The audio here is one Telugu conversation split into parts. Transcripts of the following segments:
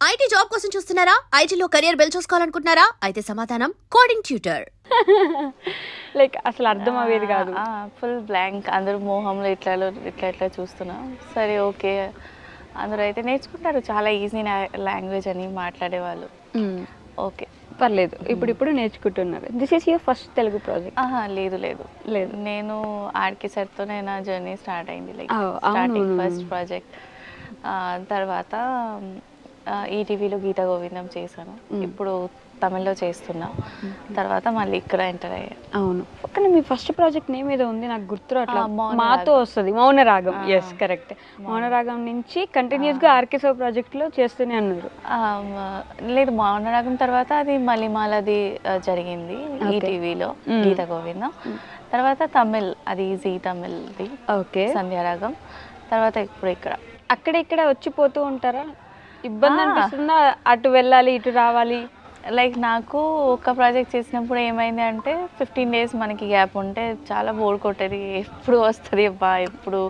ఐటీ జాబ్ కోసం చూస్తున్నారా? ఐటీలో కెరియర్ బిల్డ్ చూసుకోవాలనుకుంటున్నారా? అయితే సమాధానం కోడింగ్ ట్యూటర్. లైక్ అసలు అర్థం అయ్యేది కాదు. ఫుల్ బ్లాంక్, అందరూ మోహంలో ఇట్లా చూస్తున్నా. సరే ఓకే, అందరూ అయితే నేర్చుకుంటారు, చాలా ఈజీ లాంగ్వేజ్ అని మాట్లాడేవాళ్ళు. ఓకే పర్లేదు, ఇప్పుడు నేర్చుకుంటున్నారు. This is your first Telugu project? లేదు లేదు లేదు, నేను ఆర్కే సార్తోనే నా జర్నీ స్టార్ట్ అయింది. లైక్ అవును. Starting first project. తర్వాత ఈటీవీలో గీతా గోవిందం చేశాను. ఇప్పుడు తమిళ్లో చేస్తున్నా. తర్వాత మళ్ళీ ఇక్కడ ఎంటర్ అయ్యా. అవును, కానీ మీ ఫస్ట్ ప్రాజెక్ట్ నేమ్ ఏదో ఉంది, నాకు గుర్తు అట్లా మాతో వస్తుంది. మౌనరాగం. Yes correct. మౌనరాగం నుంచి కంటిన్యూస్గా ఆర్కేసో ప్రాజెక్ట్లో చేస్తూనే అన్నారు. లేదు, మౌనరాగం తర్వాత అది మలిమాలది జరిగింది ఈటీవీలో గీతా గోవిందం. తర్వాత తమిళ్, అది జీ తమిళ్ది. ఓకే, సంధ్యారాగం. తర్వాత ఇప్పుడు ఇక్కడ అక్కడ వచ్చిపోతూ ఉంటారా? ఇబ్బంది అనిపిస్తుందా అటు వెళ్ళాలి ఇటు రావాలి? లైక్ నాకు ఒక ప్రాజెక్ట్ చేసినప్పుడు ఏమైంది అంటే 15 days మనకి గ్యాప్ ఉంటే చాలా బోర్ కొట్టేది. ఎప్పుడు వస్తుంది అబ్బా, ఎప్పుడు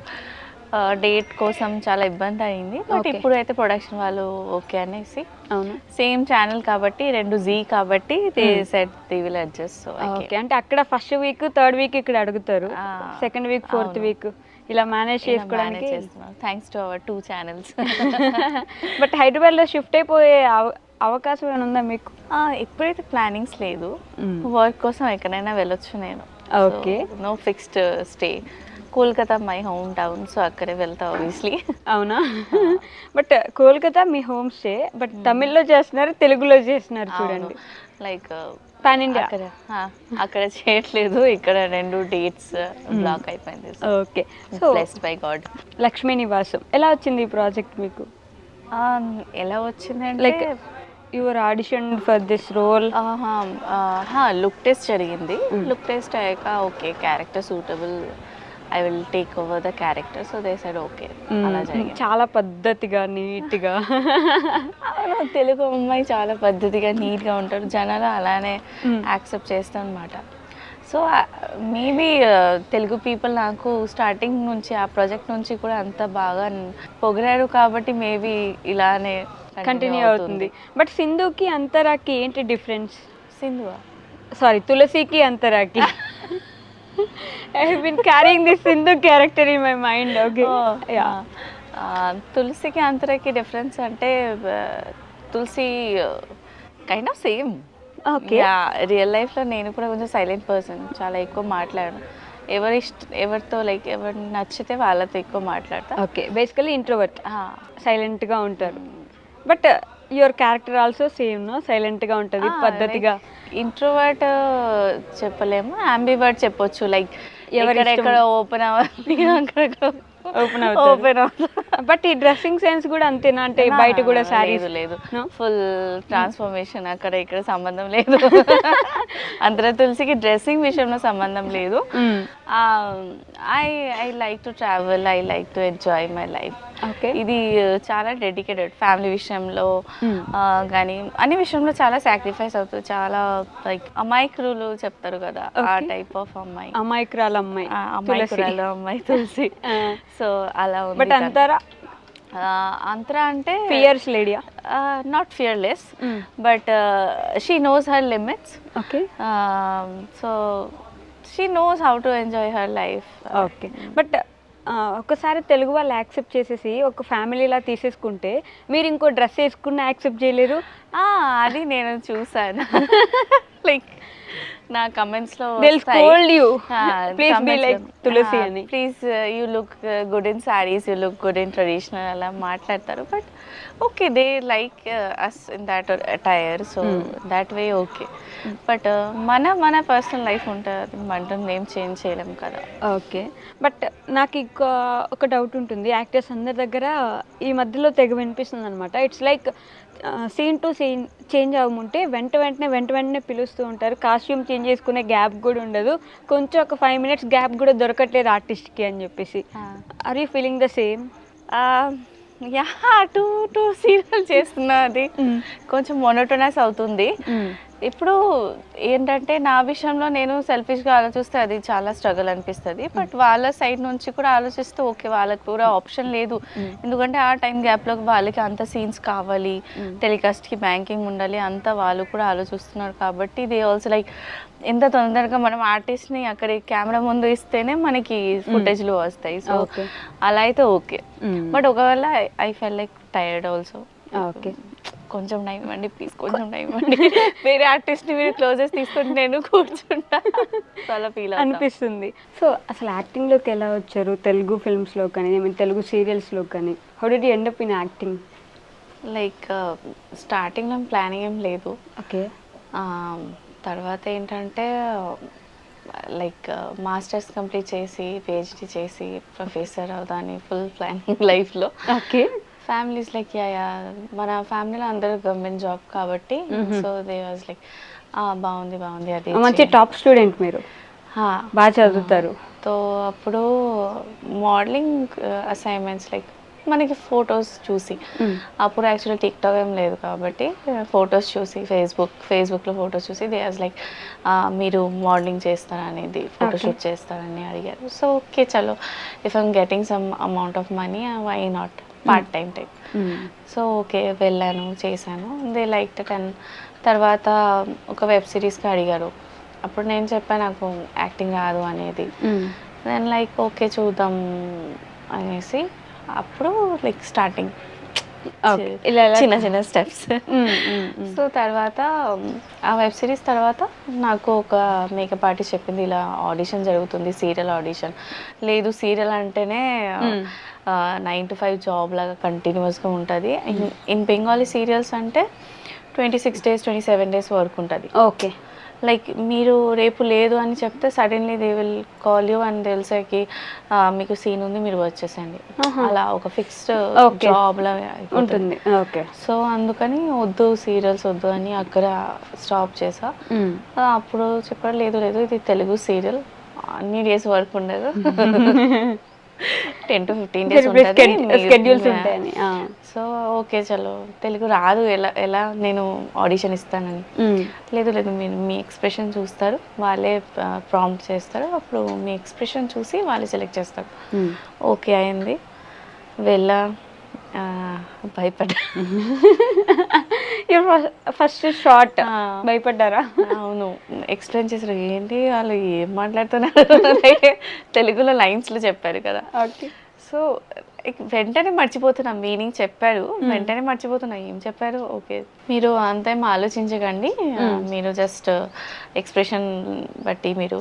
డేట్ కోసం చాలా ఇబ్బంది అయింది. బట్ ఇప్పుడు అయితే ప్రొడక్షన్ వాళ్ళు ఓకే అనేసి, అవును సేమ్ ఛానల్ కాబట్టి, 2 జీ కాబట్టి they set they will adjust. Okay, అంటే అక్కడ ఫస్ట్ వీక్, థర్డ్ వీక్ ఇక్కడ అడుగుతారు, సెకండ్ వీక్, ఫోర్త్ వీక్ ఇలా మేనేజ్ చేసుకోవడానికి. Thanks to our 2 channels. But హైదరాబాద్లో షిఫ్ట్ అయిపోయే అవకాశం ఏమైనా ఉందా మీకు? ఇప్పుడైతే ప్లానింగ్స్ లేదు. వర్క్ కోసం ఎక్కడైనా వెళ్ళొచ్చు నేను. Okay, no fixed stay. Kolkata మై హోమ్ టౌన్, సో అక్కడే వెళ్తా ఆబ్వియస్లీ. అవునా? బట్ కోల్కతా మీ హోమ్ స్టే, బట్ తమిళ్లో చేస్తున్నారు, తెలుగులో చేస్తున్నారు చూడండి. లైక్ పాన్ ఇండియా అక్కడ చేయట్లేదు, ఇక్కడ 2 dates బ్లాక్ అయిపోయింది. Okay, so blessed by god. Lakshmi Nivasam ఎలా వచ్చింది ఈ ప్రాజెక్ట్ మీకు? ఎలా వచ్చిందంటే, like your audition for this role? Look test జరిగింది. లుక్ టెస్ట్ అయ్యాక okay, character suitable, I will take over the character. So they said okay. అలా జరిగింది. చాలా పద్ధతిగా, నీట్గా. తెలుగు అమ్మాయి చాలా పద్ధతిగా, నీట్గా ఉంటారు, జనాలు అలానే యాక్సెప్ట్ చేస్తాం అనమాట. సో మేబీ తెలుగు పీపుల్ నాకు స్టార్టింగ్ నుంచి, ఆ ప్రాజెక్ట్ నుంచి కూడా అంత బాగా పొగిడారు కాబట్టి మేబీ ఇలానే కంటిన్యూ అవుతుంది. బట్ సింధుకి అంతరాకి ఏంటి డిఫరెన్స్? సింధు తులసికి అంతరాకి. I have been carrying this Sindhu character in my mind. Okay. Yeah. తులసికి అంతరాకి డిఫరెన్స్ అంటే, Tulasi kind of same. Okay, real లైఫ్లో నేను కూడా కొంచెం సైలెంట్ పర్సన్, చాలా ఎక్కువ మాట్లాడను. ఎవరితో లైక్ ఎవరు నచ్చితే వాళ్ళతో ఎక్కువ మాట్లాడతా. ఓకే, బేసికలీ ఇంట్రోవర్ట్, సైలెంట్గా ఉంటారు. But your character also same, no? సైలెంట్గా ఉంటుంది, పద్ధతిగా. ఇంట్రోవర్ట్ చెప్పలేము, అంబివర్ట్ చెప్పొచ్చు. లైక్ ఎక్కడెక్కడ ఓపెన్ అవ్వాలి, అక్కడెక్కడ ఓపెన్ అవుతుంది. బట్ ఈ డ్రెస్సింగ్ సెన్స్ కూడా అంతేనా? అంటే బయట కూడా సారీస్? లేదు, ఫుల్ ట్రాన్స్ఫర్మేషన్. అక్కడ ఇక్కడ సంబంధం లేదు. అందరూ తులసికి డ్రెస్సింగ్ విషయంలో సంబంధం లేదు. I like to travel, I like to enjoy my life. Okay, ఇది చాలా డెడికేటెడ్. ఫ్యామిలీ విషయంలో కానీ అన్ని విషయంలో చాలా సాక్రిఫైస్ అవుతుంది. చాలా లైక్ అమాయకులు చెప్తారు కదా, ఆ టైప్ ఆఫ్ అమ్మాయి. అమాయకురాలు అమ్మాయి తులసి. సో అలా ఉంది. బట్ అంతరా అంటే ఫియర్స్ లేడీయా? Not fearless, but she knows her limits. Okay, so she knows how to enjoy her life. Okay, but ఒకసారి తెలుగు వాళ్ళు యాక్సెప్ట్ చేసేసి ఒక ఫ్యామిలీలా తీసేసుకుంటే మీరు ఇంకో డ్రెస్ వేసుకున్న యాక్సెప్ట్ చేయలేరు. అది నేను చూసాను. లైక్ నా కమెంట్స్ లో ప్లీజ్ బి లైక్ తులసి అని, please you look good in saris, you look good in traditional అలా మాట్లాడతారు. But okay, they like us in that attire, so that way okay. But మన పర్సనల్ లైఫ్ ఉంటుంది, మనం ఏం చేంజ్ చేయలేము కదా. ఓకే, బట్ నాకు ఒక డౌట్ ఉంటుంది. యాక్టర్స్ అందరి దగ్గర ఈ మధ్యలో తెగ వినిపిస్తుంది అనమాట. It's like scene to scene change అవ్వముంటే వెంటనే పిలుస్తూ ఉంటారు. కాస్ట్యూమ్ చేంజ్ చేసుకునే గ్యాప్ కూడా ఉండదు, కొంచెం ఒక 5 minutes గ్యాప్ కూడా దొరకట్లేదు ఆర్టిస్ట్కి అని చెప్పేసి. Are you feeling the same? Two serial చేస్తున్నా, అది కొంచెం మొనోటోనస్ అవుతుంది. ఇప్పుడు ఏంటంటే నా విషయంలో నేను సెల్ఫిష్గా ఆలోచిస్తే అది చాలా స్ట్రగుల్ అనిపిస్తుంది. బట్ వాళ్ళ సైడ్ నుంచి కూడా ఆలోచిస్తే ఓకే, వాళ్ళకి కూడా ఆప్షన్ లేదు. ఎందుకంటే ఆ టైం గ్యాప్లో వాళ్ళకి అంత సీన్స్ కావాలి, టెలికాస్ట్కి బ్యాంకింగ్ ఉండాలి, అంతా వాళ్ళు కూడా ఆలోచిస్తున్నారు. కాబట్టి దే ఆల్సో లైక్ ఎంత తొందరగా మనం ఆర్టిస్ట్ని అక్కడ కెమెరా ముందు ఇస్తేనే మనకి ఫుటేజ్లో వస్తాయి. సో అలా అయితే ఓకే. బట్ ఒకవేళ I fell like tired also. Okay, కొంచెం టైం ఇవ్వండి ప్లీజ్, కొంచెం టైం ఇవ్వండి, వేరే ఆర్టిస్ట్ని మీరు క్లోజెస్ తీసుకొని నేను కూర్చుంటా, చాలా ఫీల్ అనిపిస్తుంది. సో అసలు యాక్టింగ్లోకి ఎలా వచ్చారు? తెలుగు ఫిల్మ్స్లో కానీ, ఐ మీన్ తెలుగు సీరియల్స్లో కానీ, how did you end up in acting? Like స్టార్టింగ్లో ప్లానింగ్ ఏం లేదు. ఓకే. తర్వాత ఏంటంటే లైక్ మాస్టర్స్ కంప్లీట్ చేసి పిహెచ్డి చేసి ప్రొఫెసర్ అవుదాని ఫుల్ ప్లానింగ్ లైఫ్లో. ఓకే. ఫ్యామిలీస్ లైక్ యా మన ఫ్యామిలీలో అందరూ గవర్నమెంట్ జాబ్ కాబట్టి సో దే వాజ్ లైక్ బాగుంది బాగుంది, అది మంచి టాప్ స్టూడెంట్ మీరు, బాగా చదువుతారు. సో అప్పుడు మోడలింగ్ అసైన్మెంట్స్ లైక్ మనకి ఫొటోస్ చూసి, అప్పుడు యాక్చువల్లీ టిక్టాక్ ఏం లేదు కాబట్టి ఫొటోస్ చూసి ఫేస్బుక్లో ఫొటోస్ చూసి దే వాజ్ లైక్ మీరు మోడలింగ్ చేస్తారా అనేది, ఫోటోషూట్ చేస్తారని అడిగారు. సో ఓకే చలో, if I'm getting some amount of money why not, part time type. So okay వెళ్ళాను, చేశాను, దే లైక్ దట్. అండ్ తర్వాత ఒక వెబ్ సిరీస్కి అడిగారు. అప్పుడు నేను చెప్పాను నాకు యాక్టింగ్ రాదు అనేది. దెన్ లైక్ ఓకే చూద్దాం అనేసి అప్పుడు లైక్ స్టార్టింగ్ చిన్న చిన్న స్టెప్స్. సో తర్వాత ఆ వెబ్ సిరీస్ తర్వాత నాకు ఒక మేకప్ ఆర్టిస్ట్ చెప్పింది ఇలా ఆడిషన్ జరుగుతుంది, సీరియల్ ఆడిషన్. లేదు సీరియల్ అంటేనే 9 to 5 జాబ్ లాగా కంటిన్యూస్గా ఉంటుంది. ఇన్ బెంగాలీ సీరియల్స్ అంటే 26 days 27 days వరకు ఉంటుంది. ఓకే. లైక్ మీరు రేపు లేదు అని చెప్తే suddenly they will call you and తెలిసాకి మీకు సీన్ ఉంది మీరు వచ్చేసండి, అలా ఒక ఫిక్స్డ్ జాబ్ లా ఉంటుంది. ఓకే. సో అందుకని వద్దు సీరియల్స్ వద్దు అని అక్కడ స్టాప్ చేసా. అప్పుడు చెప్పారు లేదు లేదు ఇది తెలుగు సీరియల్, అన్ని డేస్ వర్క్ ఉండదు, 10 to 15 days స్కెడ్యూల్స్ ఉంటాయని. సో ఓకే చలో తెలుగు రాదు ఎలా నేను ఆడిషన్ ఇస్తానని. లేదు లేదు మీరు మీ ఎక్స్ప్రెషన్ చూస్తారు, వాళ్ళే ప్రాంప్ట్ చేస్తారు, అప్పుడు మీ ఎక్స్ప్రెషన్ చూసి వాళ్ళే సెలెక్ట్ చేస్తారు. ఓకే అయింది, వెళ్ళా, భయపడ్డా. ఫస్ట్ షార్ట్ భయపడ్డారా? అవును, ఎక్స్ప్లెయిన్ చేశారు ఏంటి వాళ్ళు ఏం మాట్లాడుతున్నారు తెలుగులో లైన్స్లో చెప్పారు కదా. ఓకే. సో వెంటనే మర్చిపోతున్నా, మీనింగ్ చెప్పారు వెంటనే మర్చిపోతున్నా ఏం చెప్పారు. ఓకే మీరు అంతేం ఆలోచించకండి, మీరు జస్ట్ ఎక్స్ప్రెషన్ బట్టి మీరు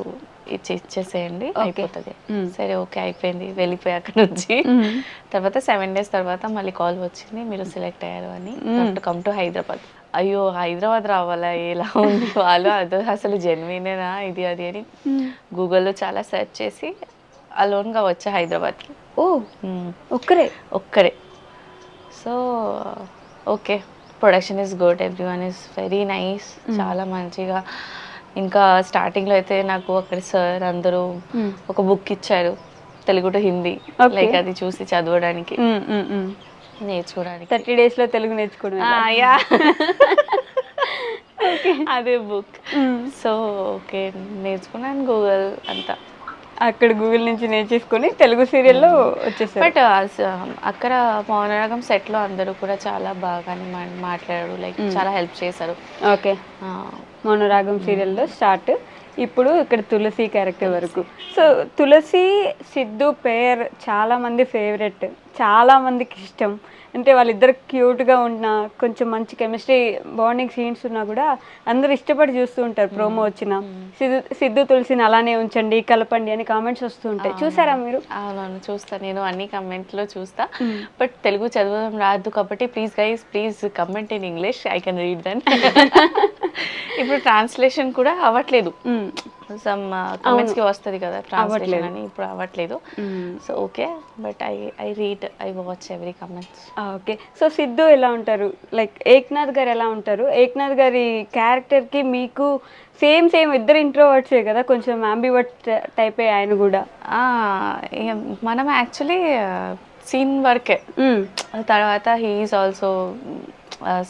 ఇచ్చేసేయండి అయిపోతుంది. సరే ఓకే అయిపోయింది, వెళ్ళిపోయి అక్కడ నుంచి. తర్వాత 7 days తర్వాత మళ్ళీ కాల్ వచ్చింది మీరు సెలెక్ట్ అయ్యారు అని, కమ్ టు హైదరాబాద్. అయ్యో హైదరాబాద్ రావాలా, ఎలా ఉంది వాళ్ళు, అదో అసలు జెన్యునేనా ఇది అది అని గూగుల్లో చాలా సెర్చ్ చేసి అలోన్గా వచ్చా హైదరాబాద్కి. ఓ ఒక్కరే. So okay production is good, everyone is very nice, చాలా మంచిగా. ఇంకా స్టార్టింగ్లో అయితే నాకు అక్కడ సార్ అందరూ ఒక బుక్ ఇచ్చారు తెలుగు టు హిందీ, లైక్ అది చూసి చదవడానికి నేర్చుకోవడానికి. 30 days లో తెలుగు నేర్చుకోవడం. అదే బుక్. సో ఓకే నేర్చుకున్నాను గూగుల్ అంతా, అక్కడ గూగుల్ నుంచి నేర్చేసుకొని తెలుగు సీరియల్లో వచ్చేసారు. బట్ అక్కడ మౌనరాగం సెట్లో అందరూ కూడా చాలా బాగానే మాట్లాడారు, లైక్ చాలా హెల్ప్ చేశారు. ఓకే. మౌనరాగం సీరియల్లో స్టార్ట్, ఇప్పుడు ఇక్కడ తులసి క్యారెక్టర్ వరకు. సో తులసి సిద్ధు పేర్ చాలా మంది ఫేవరెట్, చాలా మందికి ఇష్టం. అంటే వాళ్ళిద్దరు క్యూట్గా ఉన్నా, కొంచెం మంచి కెమిస్ట్రీ బాండింగ్ సీన్స్ ఉన్నా కూడా అందరూ ఇష్టపడి చూస్తూ ఉంటారు. ప్రోమో వచ్చిన సిద్ధు తులసిని అలానే ఉంచండి కలపండి అని కామెంట్స్ వస్తూ ఉంటాయి, చూసారా మీరు? అవునవును చూస్తా, నేను అన్ని కమెంట్లో చూస్తా. బట్ తెలుగు చదవడం రాదు కాబట్టి please guys please comment in English, I can read then. ఇప్పుడు ట్రాన్స్లేషన్ కూడా అవ్వట్లేదు, సమ్ కమెంట్స్కి వస్తుంది కదా ట్రాన్స్లేషన్ అని, ఇప్పుడు అవ్వట్లేదు. So okay but I read, I watch every comments. Okay. So Siddhu ఎలా ఉంటారు, లైక్ ఏక్నాథ్ గారు ఎలా ఉంటారు? ఏక్నాథ్ గారి క్యారెక్టర్కి మీకు సేమ్ ఇద్దరు ఇంట్రోవర్ట్సే కదా, కొంచెం అంబివర్ట్ టైపే ఆయన కూడా. మనం యాక్చువల్లీ సీన్ వర్కే, తర్వాత హీఈస్ ఆల్సో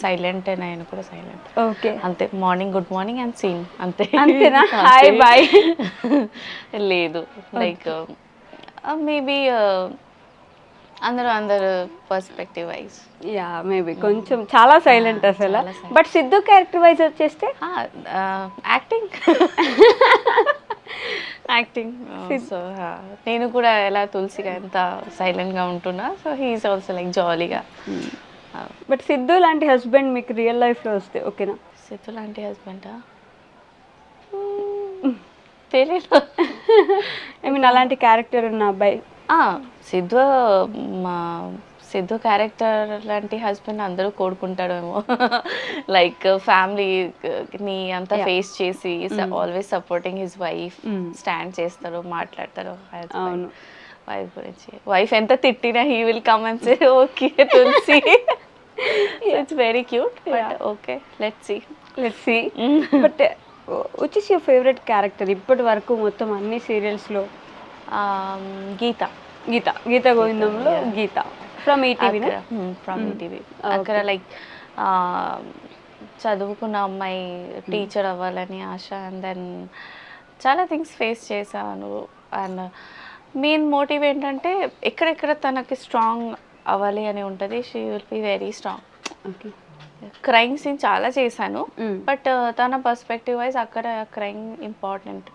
సైలెంట్ నేను కూడా సైలెంట్ ఓకే. అంతే. Morning good morning and scene అంతే. అంతేనా? Hi bye. లేదు లైక్ మేబీ అందరూ పర్స్పెక్టివ్ వైజ్. యా మేబీ కొంచెం చాలా సైలెంట్ అసలు. చాలా silent. But Siddhu character wise వచ్చేస్తే యాక్టింగ్ యాక్టింగ్. సో నేను కూడా ఎలా తులసిగా ఎంత సైలెంట్గా ఉంటున్నా, సో హీఈస్ ఆల్సో లైక్ జాలీగా. బట్ సిద్ధు లాంటి హస్బెండ్ మీకు రియల్ లైఫ్లో వస్తే ఓకేనా? సిద్ధు లాంటి హస్బెండా తెలియదు. ఐ మీన్ అలాంటి క్యారెక్టర్ ఉన్న అబ్బాయి. సిద్ధు మా సిద్ధు క్యారెక్టర్ లాంటి హస్బెండ్ అందరూ కోరుకుంటాడేమో. లైక్ ఫ్యామిలీని అంతా ఫేస్ చేసి always supporting his wife, stand చేస్తారు, మాట్లాడతారు. అవును. వైఫ్ గురించి వైఫ్ ఎంత తిట్టినా he will come and say okay Tulasi. It's very cute. But okay let's see. But which is your favourite character ఇప్పటి వరకు మొత్తం అన్ని సీరియల్స్లో? గీత గీత గోవిందంలో Geetha from ETV. From ETV. అక్కడ లైక్ చదువుకున్న అమ్మాయి టీచర్ అవ్వాలని ఆశ, అండ్ దెన్ చాలా థింగ్స్ ఫేస్ చేశాను. అండ్ మెయిన్ మోటివ్ ఏంటంటే ఎక్కడెక్కడ తనకి స్ట్రాంగ్ అవ్వాలి అని ఉంటుంది. She will be very strong. Okay. Crime scene చాలా చేశాను, బట్ తన పర్స్పెక్టివ్ వైజ్ అక్కడ crime important,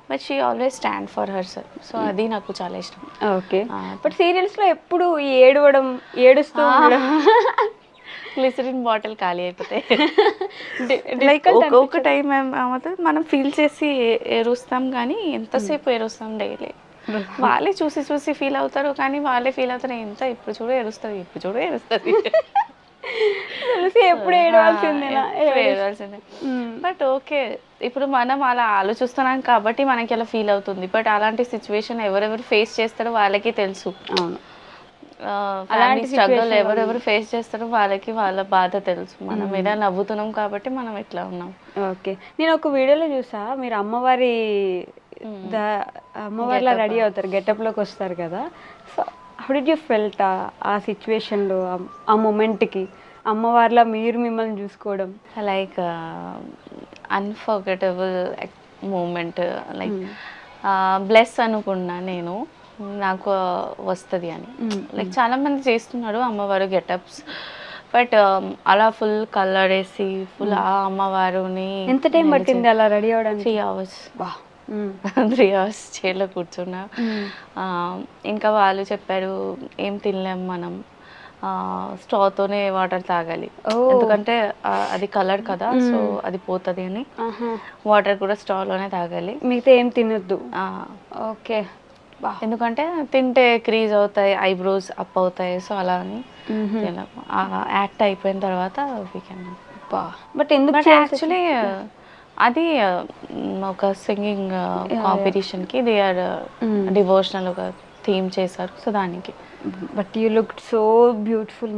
but she always stand for herself. So అది నాకు చాలా ఇష్టం. ఓకే. బట్ సీరియల్స్లో ఎప్పుడు ఈ ఏడుస్తూ ఉండడం, గ్లిసరిన్ బాటిల్ ఖాళీ అయిపోతాయి. లైక్ ఒక టైం ఏమవుతుంది, మనం ఫీల్ చేసి ఏరుస్తాం కానీ ఎంతసేపు ఏరుస్తాం డైలీ. వాళ్ళే చూసి ఫీల్ అవుతారు, కానీ వాళ్ళే ఫీల్ అవుతారు ఎంత ఇప్పుడు చూడు ఏరుస్తుంది తెలిసి ఎప్పుడు ఏడవాల్సిందేనా? ఏడవాల్సిందే. బట్ ఓకే, ఇప్పుడు మనం అలా ఆలోచిస్తున్నాం కాబట్టి మనకి అలా ఫీల్ అవుతుంది. బట్ అలాంటి సిచ్యువేషన్ ఎవరెవరు ఫేస్ చేస్తారో వాళ్ళకి తెలుసు. అలాంటి స్ట్రగుల్ ఎవరెవరు ఫేస్ చేస్తారో వాళ్ళకి వాళ్ళ బాధ తెలుసు. మనం ఇలా నవ్వుతున్నాం కాబట్టి మనం ఇట్లా ఉన్నాం. ఓకే. నేను ఒక వీడియోలో చూసా, మీరు అమ్మవారిలా రెడీ అవుతారు, గెటప్లోకి వస్తారు కదా. So how did you felt ఆ సిచ్యువేషన్లో, ఆ మూమెంట్కి అమ్మవారిలా మీరు మిమ్మల్ని చూసుకోవడం? Like unforgettable moment. Like bless అనుకున్నా నేను, నాకు వస్తుంది అని. లైక్ చాలా మంది చేస్తున్నారు అమ్మవారు గెటప్స్, బట్ అలా ఫుల్ కలర్ వేసి ఫుల్ ఆ అమ్మవారుని. ఎంత టైం పట్టింది అలా రెడీ అవ్వడానికి? 3 hours. 3 hours చైర్లో కూర్చున్నా. ఇంకా వాళ్ళు చెప్పారు ఏం తినలేం మనం, స్ట్రాతోనే వాటర్ తాగాలి, ఎందుకంటే అది కలర్ కదా, సో అది పోతుంది అని. వాటర్ కూడా స్ట్రాలోనే తాగాలి, మిగతా ఏం తినొద్దు. ఓకే. ఎందుకంటే తింటే క్రీజ్ అవుతాయి, ఐబ్రోస్ అప్ అవుతాయి, సో అలా అని. యాక్ట్ అయిపోయిన తర్వాత వీ కెన్. బట్ ఎందుకు యాక్చువల్లీ అది ఒక సింగింగ్ కాంపిటీషన్కి దే ఆర్ డివోషనల్ ఒక థీమ్ చేశారు, సో దానికి. But you look so beautiful.